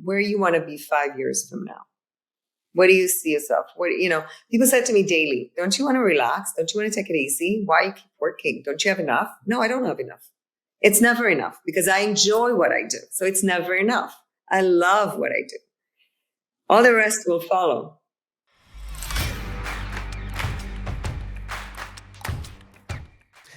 where you want to be 5 years from now. Where do you see yourself? People said to me daily, don't you want to relax? Don't you want to take it easy? Why you keep working? Don't you have enough? No, I don't have enough. It's never enough because I enjoy what I do. So it's never enough. I love what I do. All the rest will follow.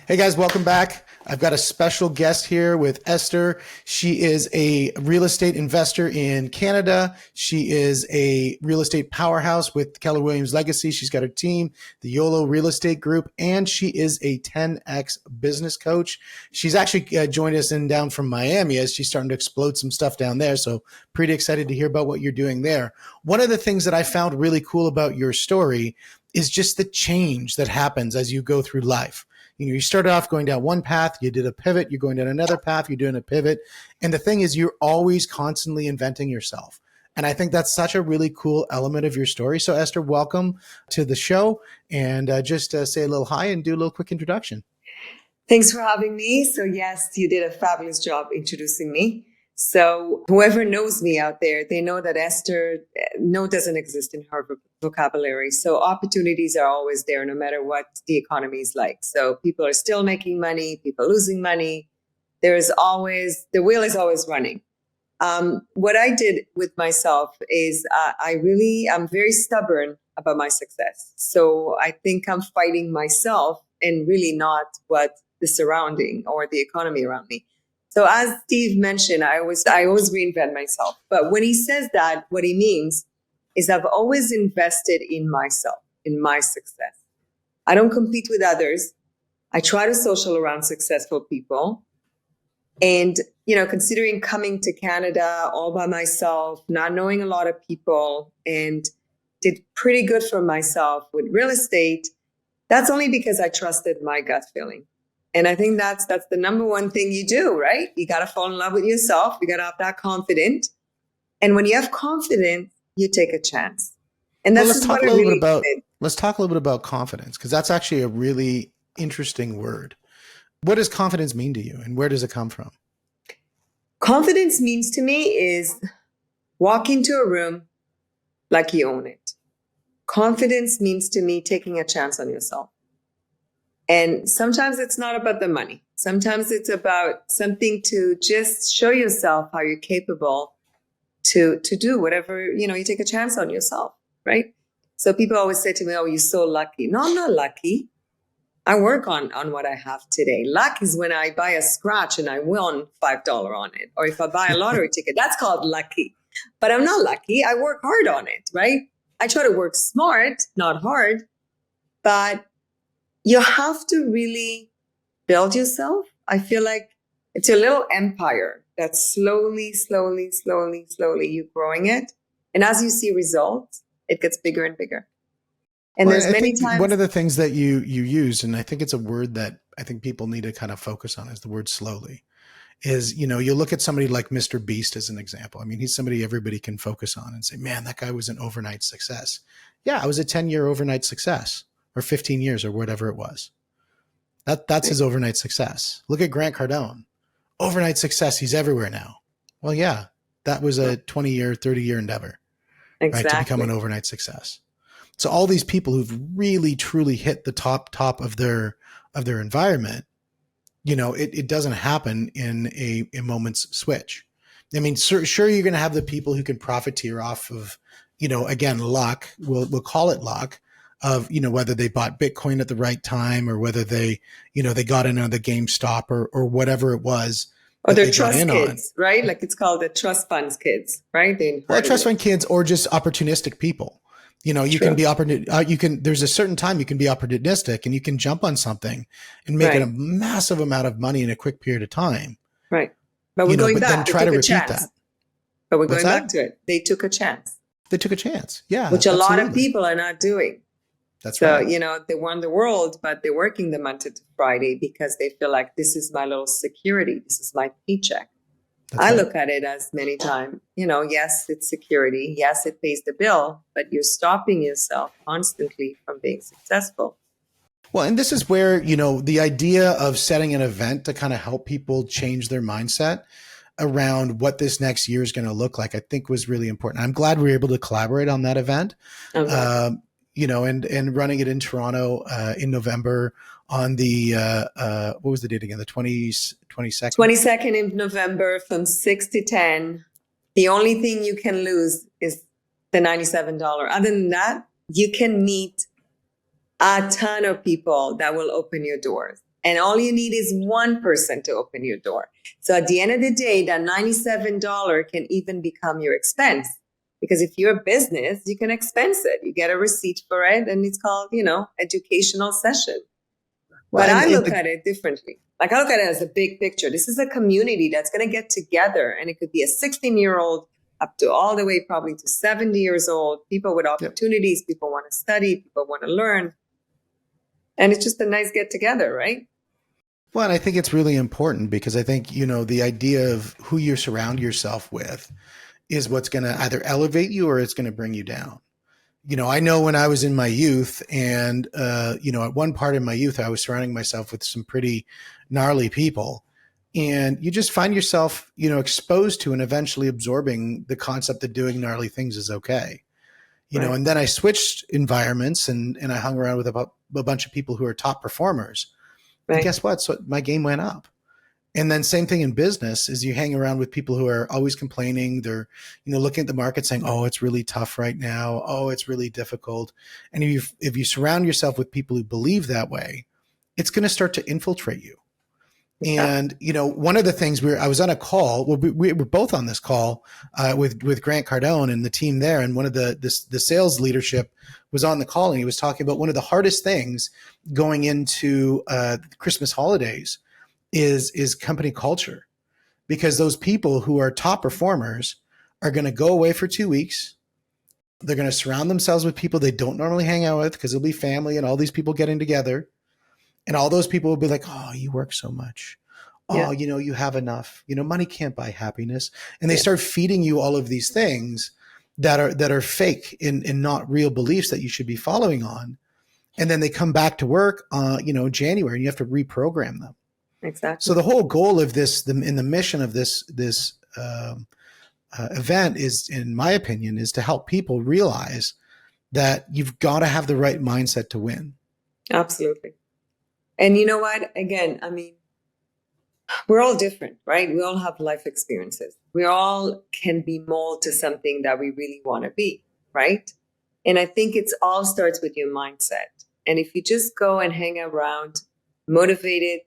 Hey guys, welcome back. I've got a special guest here with Esther. She is a real estate investor in Canada. She is a real estate powerhouse with Keller Williams Legacy. She's got her team, the YOLO Real Estate Group, and she is a 10X business coach. She's actually joined us down from Miami as she's starting to explode some stuff down there. So pretty excited to hear about what you're doing there. One of the things that I found really cool about your story is just the change that happens as you go through life. You started off going down one path, you did a pivot, you're going down another path, you're doing a pivot. And the thing is, you're always constantly inventing yourself. And I think that's such a really cool element of your story. So Esther, welcome to the show. And just say a little hi and do a little quick introduction. Thanks for having me. So yes, you did a fabulous job introducing me. So whoever knows me out there, they know that Esther, no doesn't exist in her vocabulary. So opportunities are always there, no matter what the economy is like. So people are still making money, people losing money. The wheel is always running. What I did with myself is I'm very stubborn about my success. So I think I'm fighting myself and really not what the surrounding or the economy around me. So as Steve mentioned, I always reinvent myself. But when he says that, what he means is I've always invested in myself, in my success. I don't compete with others. I try to social around successful people. And, considering coming to Canada all by myself, not knowing a lot of people, and did pretty good for myself with real estate, that's only because I trusted my gut feeling. And I think that's the number one thing you do, right? You got to fall in love with yourself. You got to have that confidence. And when you have confidence, you take a chance. And that's let's talk a little bit about confidence, because that's actually a really interesting word. What does confidence mean to you, and where does it come from? Confidence means to me is walk into a room like you own it. Confidence means to me taking a chance on yourself. And sometimes it's not about the money. Sometimes it's about something to just show yourself how you're capable to do whatever, you take a chance on yourself, right? So people always say to me, oh, you're so lucky. No, I'm not lucky. I work on what I have today. Luck is when I buy a scratch and I won $5 on it. Or if I buy a lottery ticket, that's called lucky. But I'm not lucky. I work hard on it, right? I try to work smart, not hard. But you have to really build yourself. I feel like it's a little empire that's slowly you're growing it. And as you see results, it gets bigger and bigger. And there's many times. One of the things that you used, and I think it's a word that I think people need to kind of focus on, is the word slowly. Is, you look at somebody like Mr. Beast as an example. I mean, he's somebody everybody can focus on and say, man, that guy was an overnight success. Yeah, I was a 10-year overnight success. Or 15 years or whatever it was. That's his overnight success. Look at Grant Cardone. Overnight success. He's everywhere now. Well, yeah, that was a 20-year, 30-year endeavor, right, to become an overnight success. So all these people who've really, truly hit the top of their environment, it doesn't happen in a moment's switch. I mean, sure, you're going to have the people who can profiteer off of, again, luck. We'll call it luck. Of, whether they bought Bitcoin at the right time or whether they got in on the GameStop or whatever it was. Or they're trust kids, right? Like it's called the trust funds kids, right? Trust fund kids or just opportunistic people. You can be there's a certain time you can be opportunistic and you can jump on something and make it a massive amount of money in a quick period of time. Right. But we're going back. Then try to repeat that. But we're going back to it. They took a chance. They took a chance. Yeah. Which absolutely. A lot of people are not doing. That's right. So, they won the world, but they're working the Monday to Friday because they feel like this is my little security. This is my paycheck. I look at it as many times, yes, it's security. Yes, it pays the bill, but you're stopping yourself constantly from being successful. Well, and this is where, the idea of setting an event to kind of help people change their mindset. around what this next year is going to look like, I think was really important. I'm glad we were able to collaborate on that event. Okay. And running it in Toronto in November on the what was the date again? The 22nd? 22nd of November from 6 to 10. The only thing you can lose is the $97. Other than that, you can meet a ton of people that will open your doors. And all you need is one person to open your door. So at the end of the day, that $97 can even become your expense. Because if you're a business, you can expense it. You get a receipt for it, and it's called, educational session. Well, but I look at it differently. Like I look at it as a big picture. This is a community that's going to get together, and it could be a 16-year-old up to all the way probably to 70 years old, people with opportunities, people want to study, people want to learn. And it's just a nice get together, right? Well, and I think it's really important because I think, the idea of who you surround yourself with is what's going to either elevate you or it's going to bring you down. I know when I was in my youth and, at one part in my youth, I was surrounding myself with some pretty gnarly people, and you just find yourself, exposed to and eventually absorbing the concept that doing gnarly things is okay. Right. And then I switched environments and I hung around with a bunch of people who are top performers. Right. And guess what? So my game went up. And then same thing in business is you hang around with people who are always complaining. They're, looking at the market saying, oh, it's really tough right now. Oh, it's really difficult. And if you surround yourself with people who believe that way, it's going to start to infiltrate you. And, one of the things I was on a call, we were both on this call with Grant Cardone and the team there. And one of the sales leadership was on the call, and he was talking about one of the hardest things going into Christmas holidays is company culture, because those people who are top performers are going to go away for 2 weeks. They're going to surround themselves with people they don't normally hang out with because it'll be family and all these people getting together. And all those people will be like, oh, you work so much. Oh, you have enough. Money can't buy happiness. And they start feeding you all of these things that are fake and not real beliefs that you should be following on. And then they come back to work, January, and you have to reprogram them. Exactly. So the whole goal of this, in the mission of this event is, in my opinion, is to help people realize that you've got to have the right mindset to win. Absolutely. And you know what? Again, we're all different, right? We all have life experiences. We all can be molded to something that we really want to be, right? And I think it all starts with your mindset. And if you just go and hang around motivated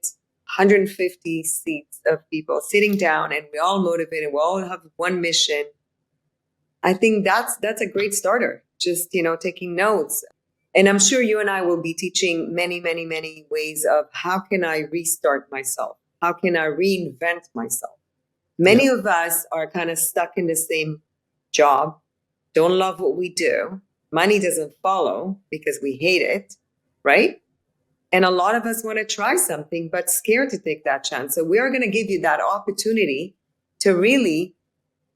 150 seats of people sitting down and we're all motivated, we all have one mission, I think that's a great starter. Just, taking notes. And I'm sure you and I will be teaching many, many, many ways of how can I restart myself? How can I reinvent myself? Many of us are kind of stuck in the same job, don't love what we do. Money doesn't follow because we hate it, right? And a lot of us want to try something, but scared to take that chance. So we are going to give you that opportunity to really,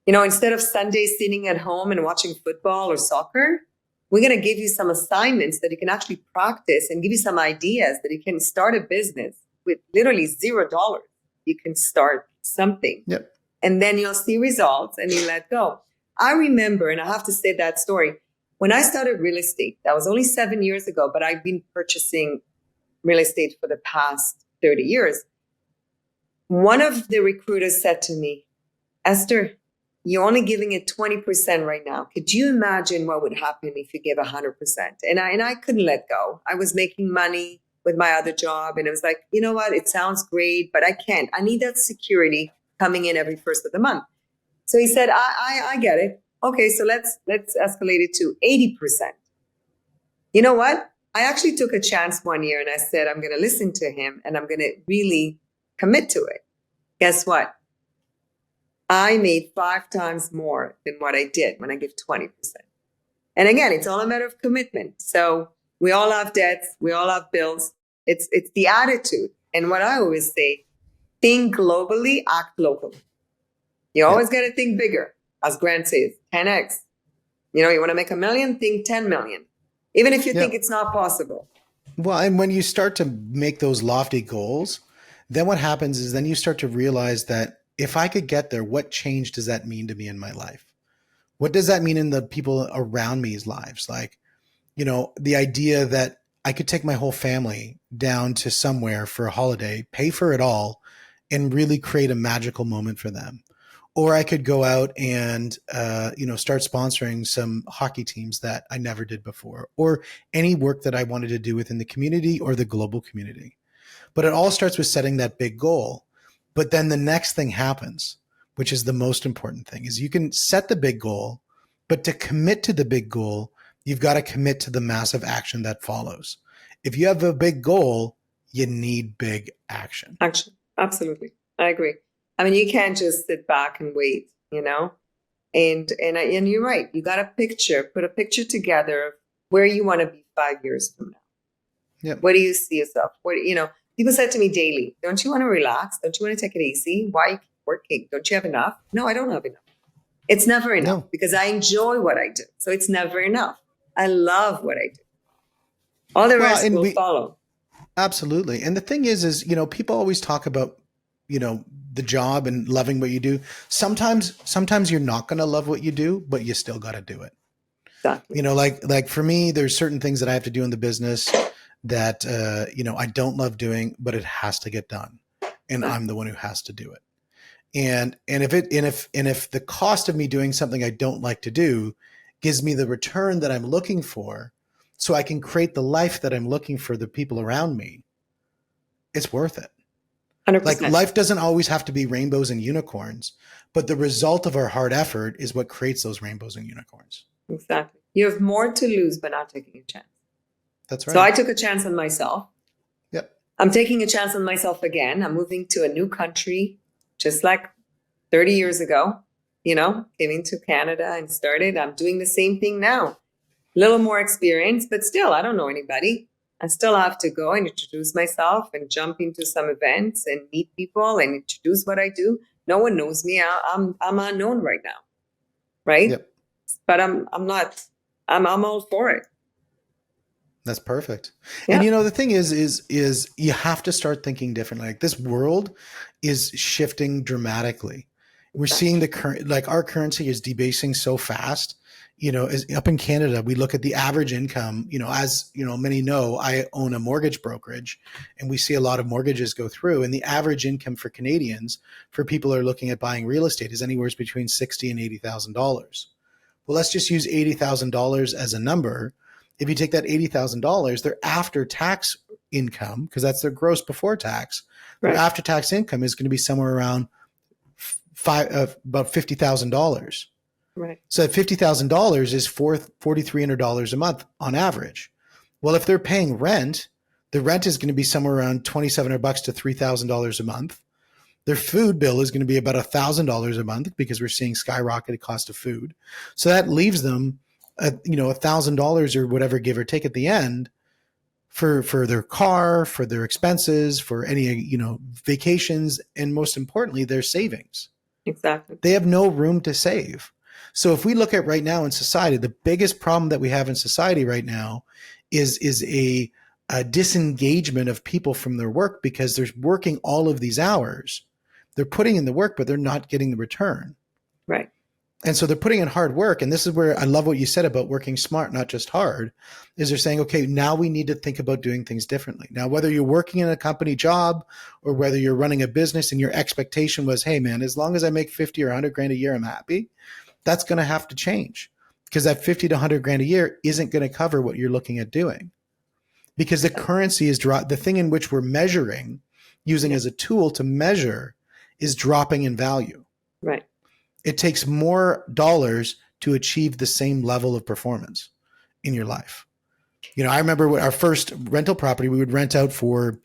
instead of Sunday sitting at home and watching football or soccer, we're going to give you some assignments that you can actually practice and give you some ideas that you can start a business with literally $0. You can start something. Yep. And then you'll see results and you let go. I remember, and I have to say that story, when I started real estate, that was only 7 years ago, but I've been purchasing real estate for the past 30 years. One of the recruiters said to me, Esther, you're only giving it 20% right now. Could you imagine what would happen if you gave 100%? And I couldn't let go. I was making money with my other job. And I was like, you know what? It sounds great, but I can't. I need that security coming in every first of the month. So he said, I get it. Okay, so let's escalate it to 80%. You know what? I actually took a chance one year and I said, I'm going to listen to him and I'm going to really commit to it. Guess what? I made 5 times more than what I did when I give 20%. And again, it's all a matter of commitment. So we all have debts. We all have bills. It's the attitude. And what I always say, think globally, act locally. You always got to think bigger. As Grant says, 10x. You want to make $1 million, think 10 million. Even if you think it's not possible. Well, and when you start to make those lofty goals, then what happens is then you start to realize that if I could get there, what change does that mean to me in my life? What does that mean in the people around me's lives? Like, the idea that I could take my whole family down to somewhere for a holiday, pay for it all, and really create a magical moment for them. Or I could go out and, start sponsoring some hockey teams that I never did before, or any work that I wanted to do within the community or the global community. But it all starts with setting that big goal. But then the next thing happens, which is the most important thing, is you can set the big goal, but to commit to the big goal, you've got to commit to the massive action that follows. If you have a big goal, you need big action. Action. Absolutely. I agree. I mean, you can't just sit back and wait, and you're right. You got to put a picture together of where you want to be 5 years from now. Yep. Where do you see yourself? People said to me daily, don't you want to relax? Don't you want to take it easy? Why you keep working? Don't you have enough? No, I don't have enough. It's never enough because I enjoy what I do. So it's never enough. I love what I do. All the rest will follow. Absolutely. And the thing is, people always talk about, the job and loving what you do. Sometimes you're not going to love what you do, but you still got to do it. Exactly. Like for me, there's certain things that I have to do in the business that, I don't love doing, but it has to get done. And I'm the one who has to do it. And if the cost of me doing something I don't like to do gives me the return that I'm looking for, so I can create the life that I'm looking for the people around me, it's worth it. 100%. Like life doesn't always have to be rainbows and unicorns, but the result of our hard effort is what creates those rainbows and unicorns. Exactly. You have more to lose by not taking a chance. That's right. So I took a chance on myself. Yep. I'm taking a chance on myself again. I'm moving to a new country, just like 30 years ago, came into Canada and started. I'm doing the same thing now. A little more experience, but still, I don't know anybody. I still have to go and introduce myself and jump into some events and meet people and introduce what I do. No one knows me. I'm unknown right now, right? Yep. But I'm all for it. That's perfect. Yeah. And the thing is you have to start thinking differently. Like this world is shifting dramatically. We're seeing our currency is debasing so fast. As up in Canada, we look at the average income, as many know, I own a mortgage brokerage and we see a lot of mortgages go through, and the average income for Canadians, for people who are looking at buying real estate, is anywhere between $60,000 and $80,000. Well, let's just use $80,000 as a number. If you take that $80,000, their after tax income, because that's their gross before tax, their after tax income is going to be somewhere around about $50,000. Right. So that $50,000 is $4,300 a month on average. Well, if they're paying rent, the rent is going to be somewhere around $2,700 to $3,000 a month. Their food bill is going to be about $1,000 a month because we're seeing skyrocketed cost of food. So that leaves them, $1,000 or whatever, give or take at the end for their car, for their expenses, for any, vacations, and most importantly, their savings. Exactly. They have no room to save. So if we look at right now in society, the biggest problem that we have in society right now is a disengagement of people from their work because they're working all of these hours. They're putting in the work, but they're not getting the return. Right. And so they're putting in hard work. And this is where I love what you said about working smart, not just hard, is they're saying, okay, now we need to think about doing things differently. Now, whether you're working in a company job or whether you're running a business and your expectation was, hey man, as long as I make 50 or 100 grand a year, I'm happy. That's going to have to change because that 50 to 100 grand a year isn't going to cover what you're looking at doing, because the currency is the thing in which we're measuring, using as a tool to measure, is dropping in value. Right. It takes more dollars to achieve the same level of performance in your life. I remember our first rental property, we would rent out for,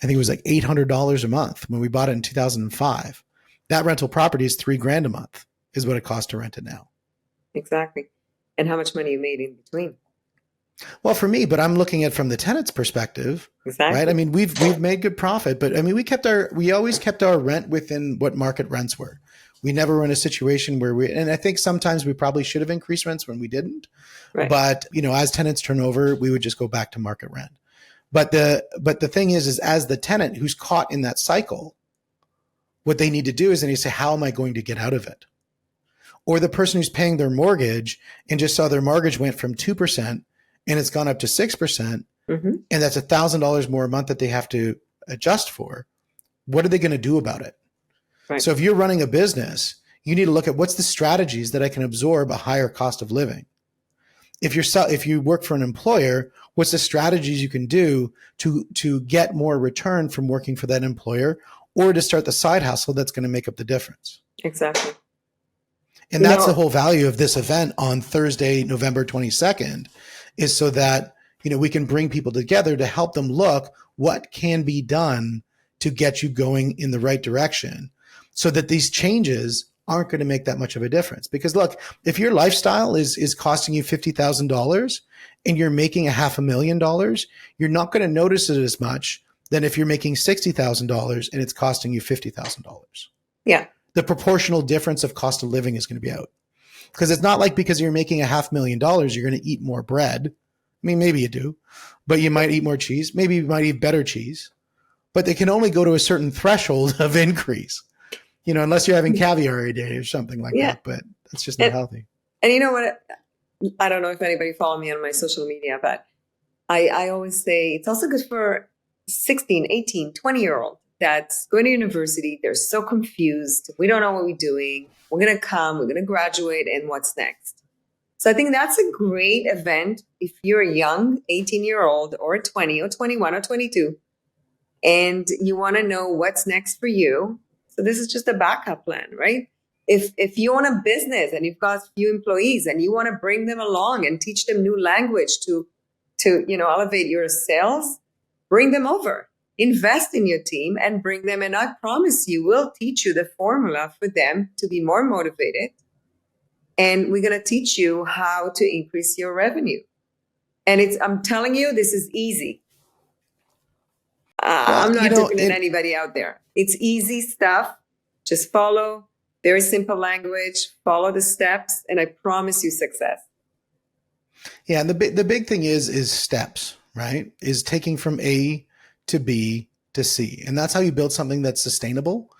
I think it was like $800 a month when we bought it in 2005. That rental property is $3,000 a month is what it costs to rent it now. Exactly. And how much money you made in between? Well, for me, but I'm looking at from the tenant's perspective, exactly. Right? I mean, we've made good profit, but I mean, we always kept our rent within what market rents were. We never were in a situation where and I think sometimes we probably should have increased rents when we didn't, right. But as tenants turn over, we would just go back to market rent. But the thing is as the tenant who's caught in that cycle, what they need to do is they need to say, how am I going to get out of it? Or the person who's paying their mortgage and just saw their mortgage went from 2% and it's gone up to 6%, and that's $1,000 more a month that they have to adjust for. What are they going to do about it? Right. So if you're running a business, you need to look at what's the strategies that I can absorb a higher cost of living. If you work for an employer, what's the strategies you can do to get more return from working for that employer, or to start the side hustle that's going to make up the difference? Exactly. And that's the whole value of this event on Thursday, November 22nd, is so that, we can bring people together to help them look what can be done to get you going in the right direction, so that these changes aren't going to make that much of a difference. Because look, if your lifestyle is costing you $50,000 and you're making $500,000, you're not going to notice it as much than if you're making $60,000 and it's costing you $50,000. Yeah. The proportional difference of cost of living is going to be out. Because it's not like because you're making $500,000, you're going to eat more bread. I mean, maybe you do, but you might eat more cheese. Maybe you might eat better cheese, but they can only go to a certain threshold of increase, unless you're having caviar every day or something like that, but that's just not healthy. And you know what? I don't know if anybody follow me on my social media, but I always say it's also good for 16, 18, 20-year-old that's going to university. They're so confused. We don't know what we're doing. We're going to graduate, and what's next? So I think that's a great event if you're a young 18-year-old or 20 or 21 or 22, and you want to know what's next for you. So this is just a backup plan, right? If you own a business and you've got a few employees and you want to bring them along and teach them new language to elevate your sales, bring them over. Invest in your team and bring them. And I promise you, we'll teach you the formula for them to be more motivated. And we're going to teach you how to increase your revenue. And I'm telling you, this is easy. I'm not different than anybody out there. It's easy stuff. Just follow very simple language, follow the steps, and I promise you success. Yeah. And the big thing is steps, right? Is taking from A to B to C. And that's how you build something that's sustainable.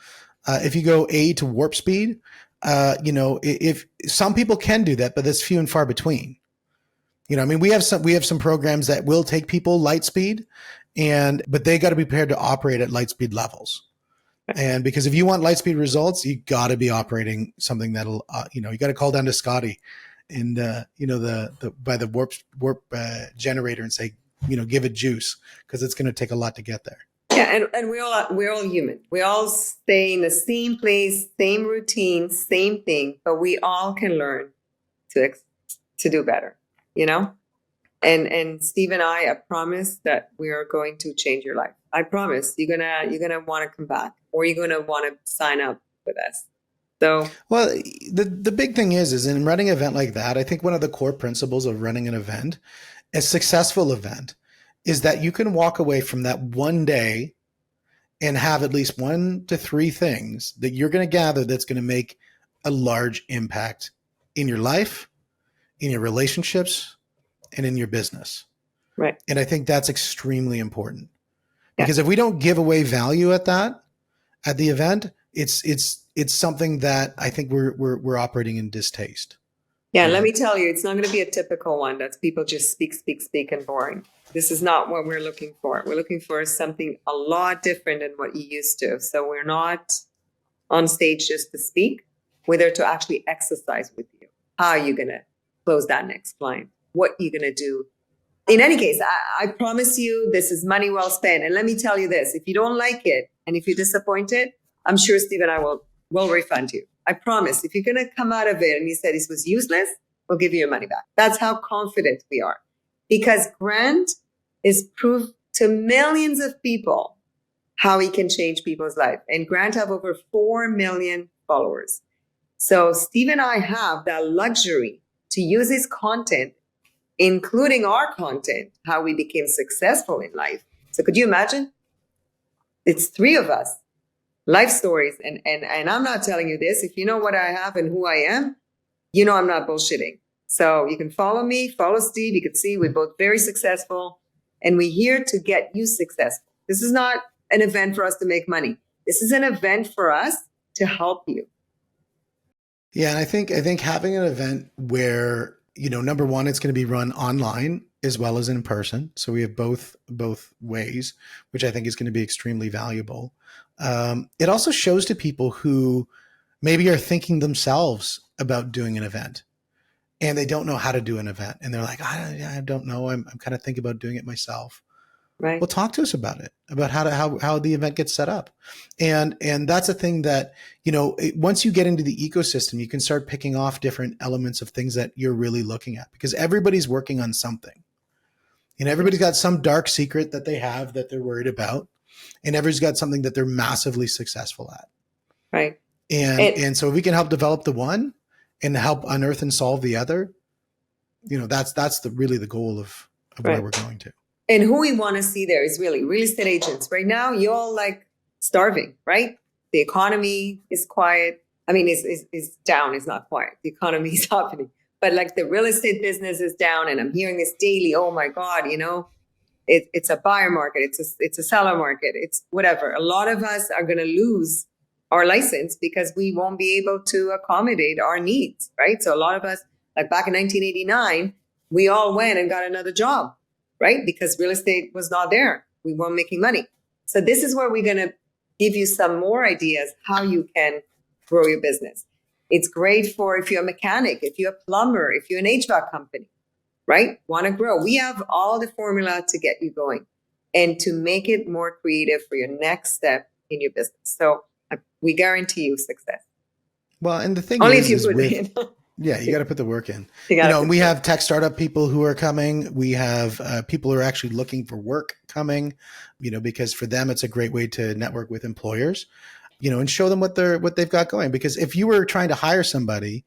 If you go A to warp speed, if some people can do that, but that's few and far between. We have some programs that will take people light speed, but they got to be prepared to operate at light speed levels. And because if you want light speed results, you got to be operating something that'll, you got to call down to Scotty and, by the warp generator and say, give it juice, because it's going to take a lot to get there. Yeah. And we're all human. We all stay in the same place, same routine, same thing, but we all can learn to do better, And Steve and I promise that we are going to change your life. I promise you're gonna want to come back, or you're gonna want to sign up with us. So, well, the big thing is in running an event like that, I think one of the core principles of running an event, a successful event, is that you can walk away from that one day and have at least 1 to 3 things that you're going to gather that's going to make a large impact in your life, in your relationships, and in your business. Right. And I think that's extremely important, because if we don't give away value at the event, it's something that I think we're operating in distaste. Yeah, let me tell you, it's not going to be a typical one that's people just speak and boring. This is not what we're looking for. We're looking for something a lot different than what you used to. So we're not on stage just to speak. We're there to actually exercise with you. How are you going to close that next client? What are you going to do? In any case, I promise you this is money well spent. And let me tell you this, if you don't like it and if you're disappointed, I'm sure Steve and I will refund you. I promise. If you're going to come out of it and you said this was useless, we'll give you your money back. That's how confident we are. Because Grant is proof to millions of people how he can change people's life. And Grant have over 4 million followers. So Steve and I have that luxury to use his content, including our content, how we became successful in life. So could you imagine? It's 3 of us. Life stories. And I'm not telling you this. If you know what I have and who I am, I'm not bullshitting. So you can follow me, follow Steve. You can see we're both very successful, and we're here to get you successful. This is not an event for us to make money. This is an event for us to help you. Yeah, and I think having an event where, number one, it's going to be run online as well as in person. So we have both ways, which I think is going to be extremely valuable. It also shows to people who maybe are thinking themselves about doing an event and they don't know how to do an event. And they're like, I don't know. I'm kind of thinking about doing it myself. Right. Well, talk to us about it, about how the event gets set up. And that's a thing that, once you get into the ecosystem, you can start picking off different elements of things that you're really looking at, because everybody's working on something. And everybody's got some dark secret that they have that they're worried about. And everybody's got something that they're massively successful at. Right. And so if we can help develop the one and help unearth and solve the other, that's really the goal of where we're going to. And who we want to see there is really real estate agents. Right now, you're all like starving, right? The economy is quiet. I mean, it's down. It's not quiet. The economy is happening. But like the real estate business is down, and I'm hearing this daily. Oh my God, it's a buyer market. It's a seller market. It's whatever. A lot of us are going to lose our license because we won't be able to accommodate our needs, right? So a lot of us, like back in 1989, we all went and got another job, right? Because real estate was not there. We weren't making money. So this is where we're going to give you some more ideas how you can grow your business. It's great for if you're a mechanic, if you're a plumber, if you're an HVAC company, right? Want to grow. We have all the formula to get you going and to make it more creative for your next step in your business. So we guarantee you success. Well, and the thing only is, if you put it in. Yeah, you got to put the work in. We have tech startup people who are coming. We have people who are actually looking for work coming, because for them, it's a great way to network with employers, and show them what they've got going. Because if you were trying to hire somebody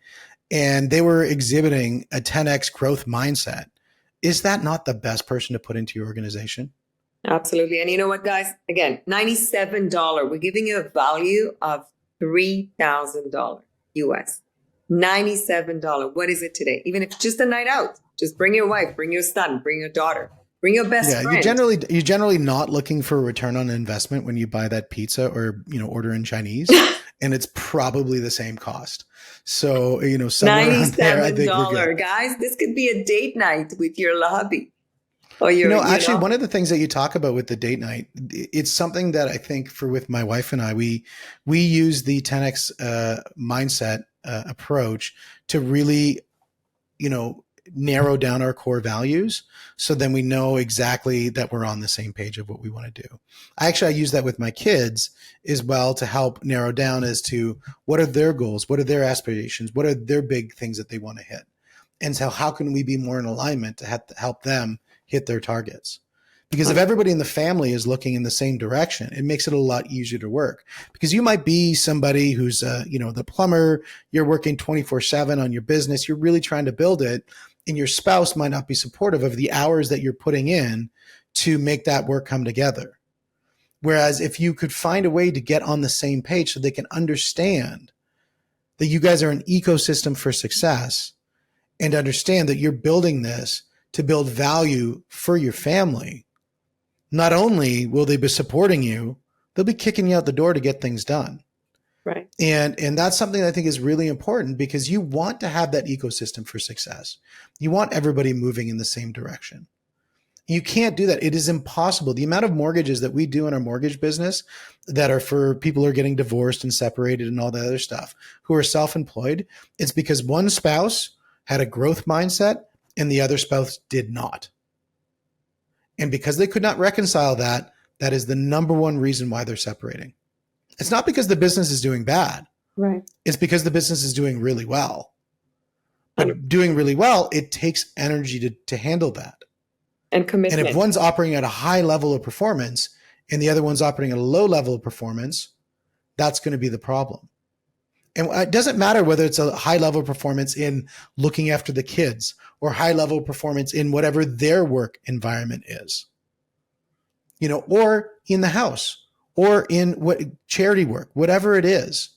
and they were exhibiting a 10x growth mindset, is that not the best person to put into your organization? Absolutely. And you know what, guys? Again, $97. We're giving you a value of $3,000 US. $97. What is it today? Even if it's just a night out, just bring your wife, bring your son, bring your daughter, bring your best friend. You're generally not looking for a return on investment when you buy that pizza or, order in Chinese, and it's probably the same cost. So, somewhere around there, I think we're good. Guys, this could be a date night with your lobby. Actually, one of the things that you talk about with the date night, it's something that I think with my wife and I, we use the 10X mindset approach to really, narrow down our core values. So then we know exactly that we're on the same page of what we want to do. I use that with my kids as well to help narrow down as to what are their goals, what are their aspirations, what are their big things that they want to hit. And so how can we be more in alignment to help them hit their targets? Because if everybody in the family is looking in the same direction, it makes it a lot easier to work. Because you might be somebody who's, the plumber, you're working 24/7 on your business, you're really trying to build it, and your spouse might not be supportive of the hours that you're putting in to make that work come together. Whereas if you could find a way to get on the same page so they can understand that you guys are an ecosystem for success and understand that you're building this to build value for your family, not only will they be supporting you, they'll be kicking you out the door to get things done. Right. And that's something I think is really important, because you want to have that ecosystem for success. You want everybody moving in the same direction. You can't do that. It is impossible. The amount of mortgages that we do in our mortgage business that are for people who are getting divorced and separated and all that other stuff, who are self-employed, it's because one spouse had a growth mindset and the other spouse did not. And because they could not reconcile that, that is the number one reason why they're separating. It's not because the business is doing bad. Right. It's because the business is doing really well. But doing really well, it takes energy to handle that. And commitment. And if one's operating at a high level of performance and the other one's operating at a low level of performance, that's going to be the problem. And it doesn't matter whether it's a high level of performance in looking after the kids or high level of performance in whatever their work environment is, or in the house or in what charity work, whatever it is.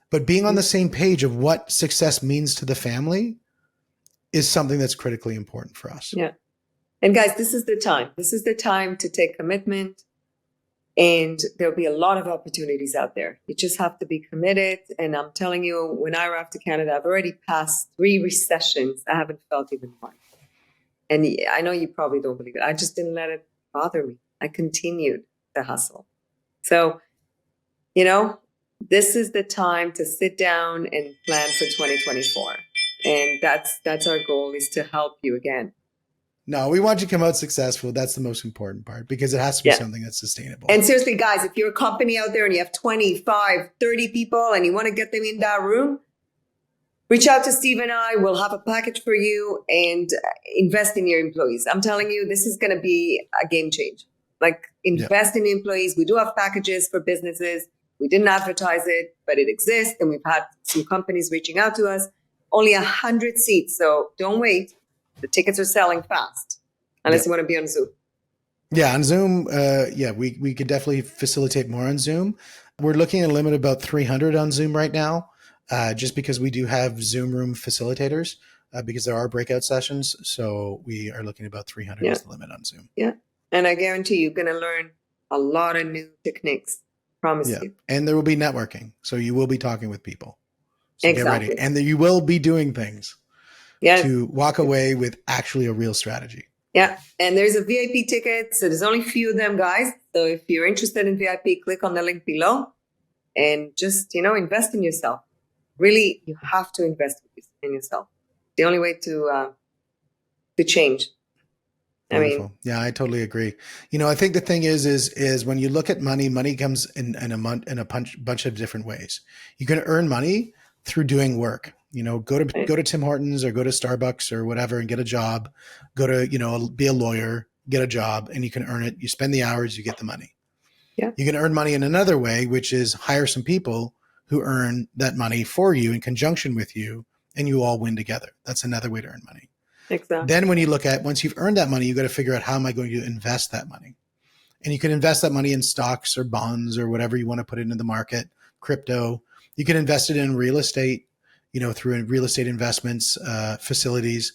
But being on the same page of what success means to the family is something that's critically important for us. Yeah. And guys, this is the time. This is the time to take commitment, And there'll be a lot of opportunities out there. You just have to be committed. And I'm telling you, when I arrived to Canada, I've already passed 3 recessions. I haven't felt even one. And I know you probably don't believe it. I just didn't let it bother me. I continued the hustle. So, this is the time to sit down and plan for 2024. And that's our goal, is to help you again. No, we want you to come out successful. That's the most important part, because it has to be something that's sustainable. And seriously, guys, if you're a company out there and you have 25, 30 people and you want to get them in that room, reach out to Steve and I. We'll have a package for you, and invest in your employees. I'm telling you, this is going to be a game change. Like, invest in the employees. We do have packages for businesses. We didn't advertise it, but it exists. And we've had some companies reaching out to us. Only 100 seats. So don't wait. The tickets are selling fast, unless you want to be on Zoom. Yeah, on Zoom, we could definitely facilitate more on Zoom. We're looking at a limit about 300 on Zoom right now, just because we do have Zoom room facilitators, because there are breakout sessions. So we are looking at about 300 as the limit on Zoom. Yeah, and I guarantee you're going to learn a lot of new techniques. Promise you. And there will be networking. So you will be talking with people. So exactly. Get ready. And you will be doing things to walk away with actually a real strategy. Yeah. And there's a VIP ticket. So there's only a few of them, guys. So if you're interested in VIP, click on the link below and just, invest in yourself. Really, you have to invest in yourself. The only way to change. Wonderful. I totally agree. I think the thing is when you look at money comes in a bunch of different ways. You can earn money through doing work. Go to Tim Hortons or go to Starbucks or whatever and get a job. Go to, be a lawyer, get a job, and you can earn it. You spend the hours, you get the money. Yeah. You can earn money in another way, which is hire some people who earn that money for you in conjunction with you, and you all win together. That's another way to earn money. Exactly. Then when you look at, once you've earned that money, you got to figure out, how am I going to invest that money? And you can invest that money in stocks or bonds or whatever you want to put into the market, crypto. You can invest it in real estate, through real estate investments, facilities.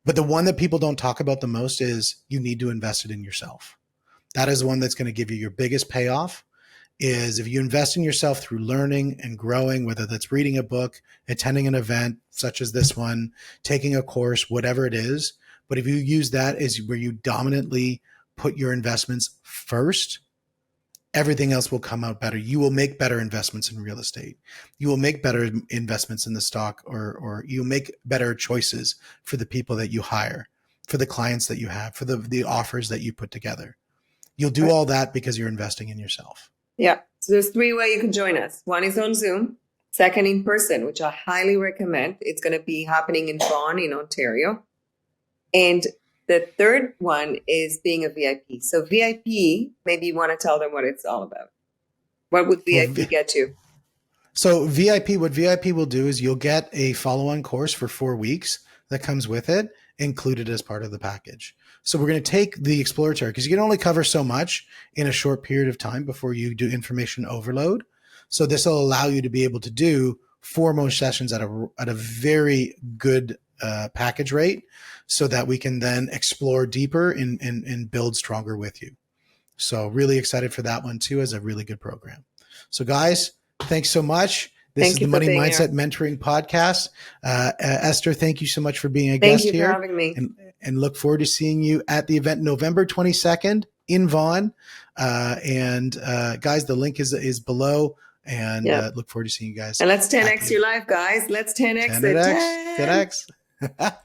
But the one that people don't talk about the most is you need to invest it in yourself. That is the one that's going to give you your biggest payoff. Is if you invest in yourself through learning and growing, whether that's reading a book, attending an event such as this one, taking a course, whatever it is. But if you use that as where you dominantly put your investments first, everything else will come out better. You will make better investments in real estate. You will make better investments in the stock, or you'll make better choices for the people that you hire, for the clients that you have, for the offers that you put together. You'll do all that because you're investing in yourself. Yeah. So there's 3 ways you can join us. One is on Zoom, second in person, which I highly recommend. It's going to be happening in Vaughan in Ontario. And the third one is being a VIP. So VIP, maybe you want to tell them what it's all about. What would VIP get you? So what VIP will do is you'll get a follow-on course for 4 weeks that comes with it, included as part of the package. So we're going to take the exploratory, because you can only cover so much in a short period of time before you do information overload. So this will allow you to be able to do 4 more sessions at a very good package rate, so that we can then explore deeper and build stronger with you. So really excited for that one too, as a really good program. So guys, thanks so much. This is the Money Mindset Mentoring Podcast. Esther, thank you so much for being a guest here. Thank you for having me. And look forward to seeing you at the event November 22nd in Vaughan. Guys, the link is below. And look forward to seeing you guys. And let's 10x your life, guys. Let's 10x it. 10x.